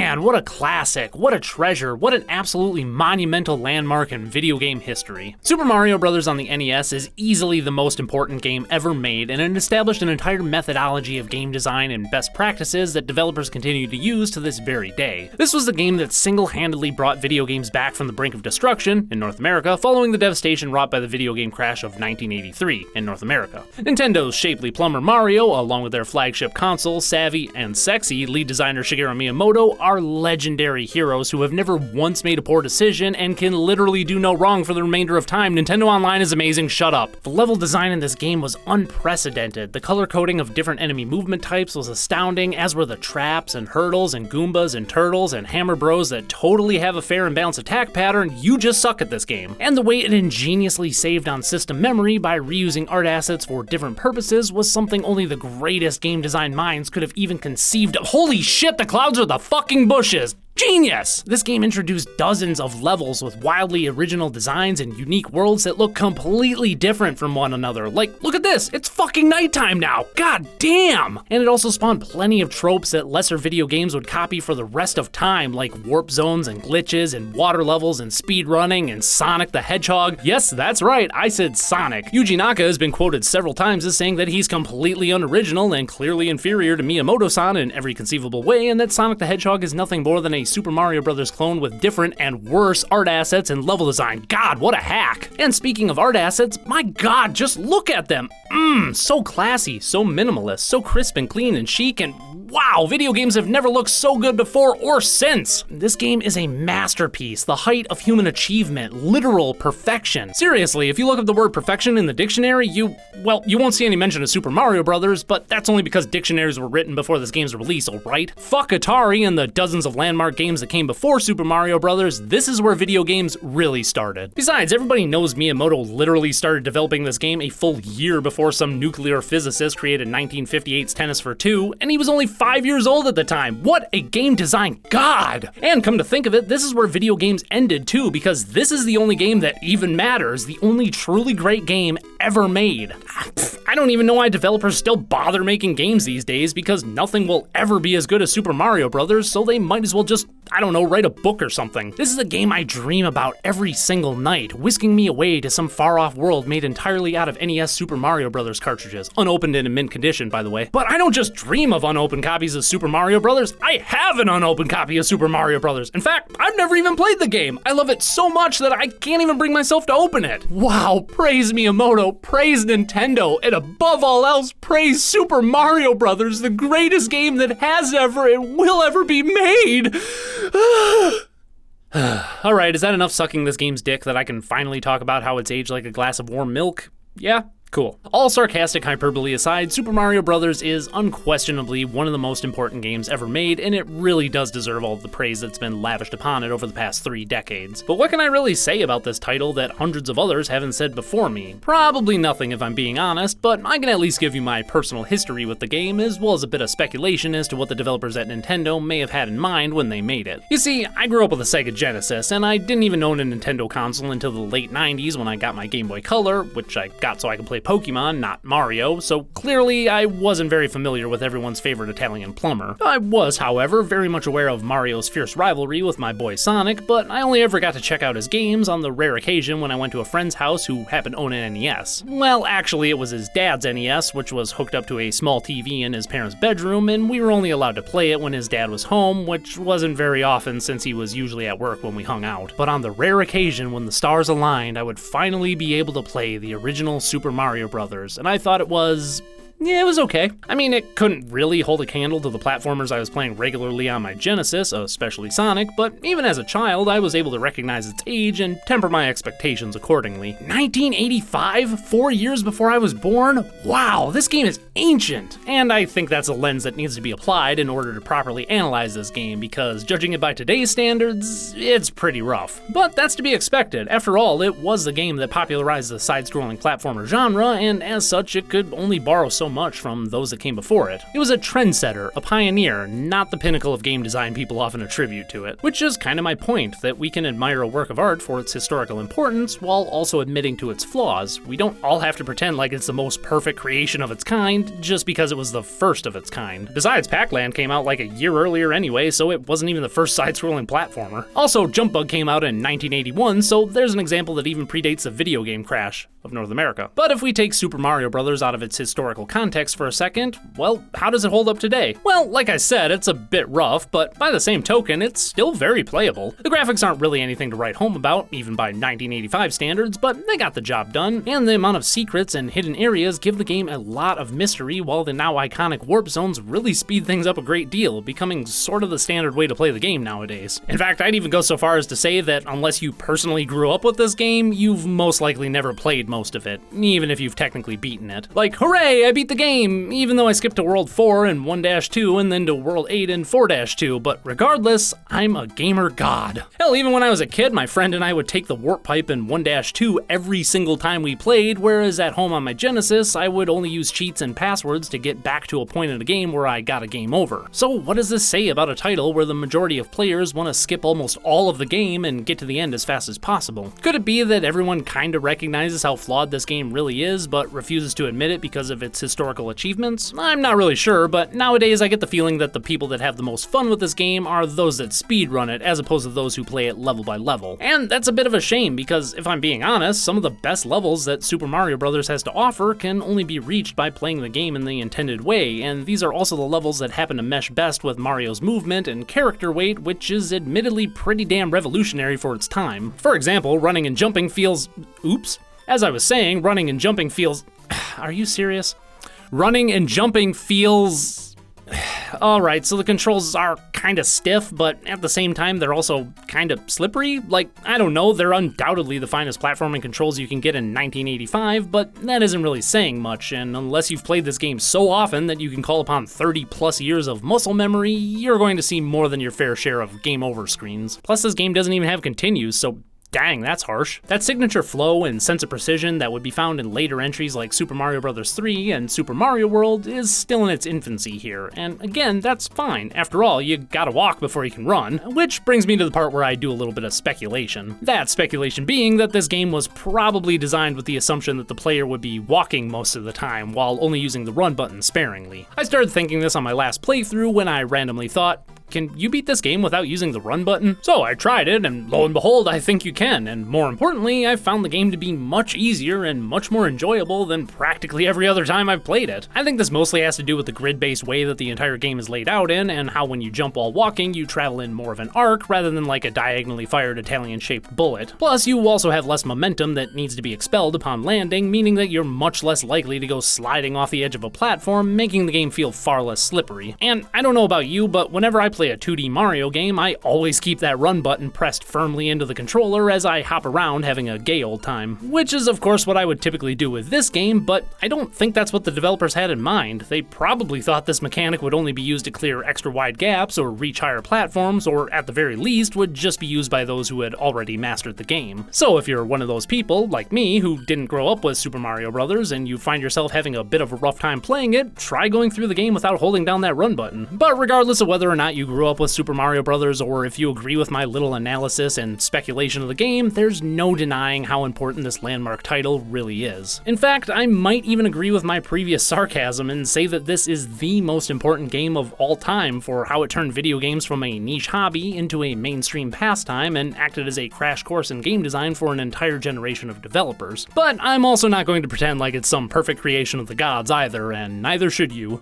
Man, what a classic, what a treasure, what an absolutely monumental landmark in video game history. Super Mario Bros. On the NES is easily the most important game ever made, and it established an entire methodology of game design and best practices that developers continue to use to this very day. This was the game that single-handedly brought video games back from the brink of destruction in North America following the devastation wrought by the video game crash of 1983 in North America. Nintendo's shapely plumber Mario, along with their flagship console, savvy and sexy lead designer Shigeru Miyamoto, are legendary heroes who have never once made a poor decision and can literally do no wrong for the remainder of time. Nintendo Online is amazing, shut up. The level design in this game was unprecedented. The color coding of different enemy movement types was astounding, as were the traps and hurdles and Goombas and turtles and Hammer Bros that totally have a fair and balanced attack pattern. You just suck at this game. And the way it ingeniously saved on system memory by reusing art assets for different purposes was something only the greatest game design minds could have even conceived of. Holy shit, the clouds are the fucking bushes! Genius! This game introduced dozens of levels with wildly original designs and unique worlds that look completely different from one another. Like, look at this, it's fucking nighttime now, god damn! And it also spawned plenty of tropes that lesser video games would copy for the rest of time, like warp zones and glitches and water levels and speed running and Sonic the Hedgehog. Yes, that's right, I said Sonic. Yuji Naka has been quoted several times as saying that he's completely unoriginal and clearly inferior to Miyamoto-san in every conceivable way, and that Sonic the Hedgehog is nothing more than a Super Mario Bros. Clone with different and worse art assets and level design. God, what a hack! And speaking of art assets, my god, just look at them! So classy, so minimalist, so crisp and clean and chic, and wow, video games have never looked so good before or since! This game is a masterpiece, the height of human achievement, literal perfection. Seriously, if you look up the word perfection in the dictionary, you won't see any mention of Super Mario Bros., but that's only because dictionaries were written before this game's release, alright? Fuck Atari and the dozens of landmark games that came before Super Mario Bros., this is where video games really started. Besides, everybody knows Miyamoto literally started developing this game a full year before some nuclear physicist created 1958's Tennis for Two, and he was only 5 years old at the time. What a game design god! And come to think of it, this is where video games ended too, because this is the only game that even matters, the only truly great game ever made. I don't even know why developers still bother making games these days, because nothing will ever be as good as Super Mario Bros., so they might as well just, I don't know, write a book or something. This is a game I dream about every single night, whisking me away to some far-off world made entirely out of NES Super Mario Bros. Cartridges. Unopened and in mint condition, by the way. But I don't just dream of unopened copies of Super Mario Bros., I have an unopened copy of Super Mario Bros. In fact, I've never even played the game. I love it so much that I can't even bring myself to open it. Wow, praise Miyamoto, praise Nintendo, and above all else, praise Super Mario Bros., the greatest game that has ever and will ever be made. Alright, is that enough sucking this game's dick that I can finally talk about how it's aged like a glass of warm milk? Yeah? Cool. All sarcastic hyperbole aside, Super Mario Bros. Is unquestionably one of the most important games ever made, and it really does deserve all of the praise that's been lavished upon it over the past 3 decades. But what can I really say about this title that hundreds of others haven't said before me? Probably nothing if I'm being honest, but I can at least give you my personal history with the game, as well as a bit of speculation as to what the developers at Nintendo may have had in mind when they made it. You see, I grew up with a Sega Genesis, and I didn't even own a Nintendo console until the late 90s when I got my Game Boy Color, which I got so I could play Pokemon, not Mario, so clearly I wasn't very familiar with everyone's favorite Italian plumber. I was, however, very much aware of Mario's fierce rivalry with my boy Sonic, but I only ever got to check out his games on the rare occasion when I went to a friend's house who happened to own an NES. Well, actually, it was his dad's NES, which was hooked up to a small TV in his parents' bedroom, and we were only allowed to play it when his dad was home, which wasn't very often since he was usually at work when we hung out. But on the rare occasion when the stars aligned, I would finally be able to play the original Super Mario Bros., and I thought it was okay. I mean, it couldn't really hold a candle to the platformers I was playing regularly on my Genesis, especially Sonic, but even as a child, I was able to recognize its age and temper my expectations accordingly. 1985? 4 years before I was born? Wow, this game is ancient! And I think that's a lens that needs to be applied in order to properly analyze this game, because judging it by today's standards, it's pretty rough. But that's to be expected. After all, it was the game that popularized the side-scrolling platformer genre, and as such, it could only borrow so so much from those that came before it. It was a trendsetter, a pioneer, not the pinnacle of game design people often attribute to it. Which is kind of my point, that we can admire a work of art for its historical importance while also admitting to its flaws. We don't all have to pretend like it's the most perfect creation of its kind just because it was the first of its kind. Besides, Pac-Land came out like a year earlier anyway, so it wasn't even the first side-scrolling platformer. Also, Jump Bug came out in 1981, so there's an example that even predates the video game crash of North America. But if we take Super Mario Bros. Out of its historical context for a second, well, how does it hold up today? Well, like I said, it's a bit rough, but by the same token, it's still very playable. The graphics aren't really anything to write home about, even by 1985 standards, but they got the job done, and the amount of secrets and hidden areas give the game a lot of mystery, while the now iconic warp zones really speed things up a great deal, becoming sort of the standard way to play the game nowadays. In fact, I'd even go so far as to say that unless you personally grew up with this game, you've most likely never played most of it, even if you've technically beaten it. Like, hooray, I beat the game, even though I skipped to World 4 and 1-2 and then to World 8 and 4-2, but regardless, I'm a gamer god. Hell, even when I was a kid, my friend and I would take the warp pipe in 1-2 every single time we played, whereas at home on my Genesis, I would only use cheats and passwords to get back to a point in the game where I got a game over. So what does this say about a title where the majority of players want to skip almost all of the game and get to the end as fast as possible? Could it be that everyone kinda recognizes how flawed this game really is, but refuses to admit it because of its historical achievements? I'm not really sure, but nowadays I get the feeling that the people that have the most fun with this game are those that speedrun it, as opposed to those who play it level by level. And that's a bit of a shame, because if I'm being honest, some of the best levels that Super Mario Bros. Has to offer can only be reached by playing the game in the intended way, and these are also the levels that happen to mesh best with Mario's movement and character weight, which is admittedly pretty damn revolutionary for its time. For example, running and jumping feels... Oops. As I was saying, running and jumping feels... Are you serious? Running and jumping feels... Alright, so the controls are kinda stiff, but at the same time, they're also kinda slippery. Like, I don't know, they're undoubtedly the finest platforming controls you can get in 1985, but that isn't really saying much, and unless you've played this game so often that you can call upon 30 plus years of muscle memory, you're going to see more than your fair share of game over screens. Plus, this game doesn't even have continues, so dang, that's harsh. That signature flow and sense of precision that would be found in later entries like Super Mario Bros. 3 and Super Mario World is still in its infancy here, and again, that's fine. After all, you gotta walk before you can run, which brings me to the part where I do a little bit of speculation. That speculation being that this game was probably designed with the assumption that the player would be walking most of the time, while only using the run button sparingly. I started thinking this on my last playthrough when I randomly thought, can you beat this game without using the run button? So I tried it, and lo and behold, I think you can, and more importantly, I found the game to be much easier and much more enjoyable than practically every other time I've played it. I think this mostly has to do with the grid-based way that the entire game is laid out in, and how when you jump while walking, you travel in more of an arc rather than like a diagonally fired Italian-shaped bullet. Plus, you also have less momentum that needs to be expelled upon landing, meaning that you're much less likely to go sliding off the edge of a platform, making the game feel far less slippery. And I don't know about you, but whenever I play a 2D Mario game, I always keep that run button pressed firmly into the controller as I hop around having a gay old time. Which is of course what I would typically do with this game, but I don't think that's what the developers had in mind. They probably thought this mechanic would only be used to clear extra wide gaps or reach higher platforms, or at the very least would just be used by those who had already mastered the game. So if you're one of those people, like me, who didn't grow up with Super Mario Bros. And you find yourself having a bit of a rough time playing it, try going through the game without holding down that run button. But regardless of whether or not you grew up with Super Mario Bros. Or if you agree with my little analysis and speculation of the game, there's no denying how important this landmark title really is. In fact, I might even agree with my previous sarcasm and say that this is the most important game of all time for how it turned video games from a niche hobby into a mainstream pastime and acted as a crash course in game design for an entire generation of developers. But I'm also not going to pretend like it's some perfect creation of the gods either, and neither should you.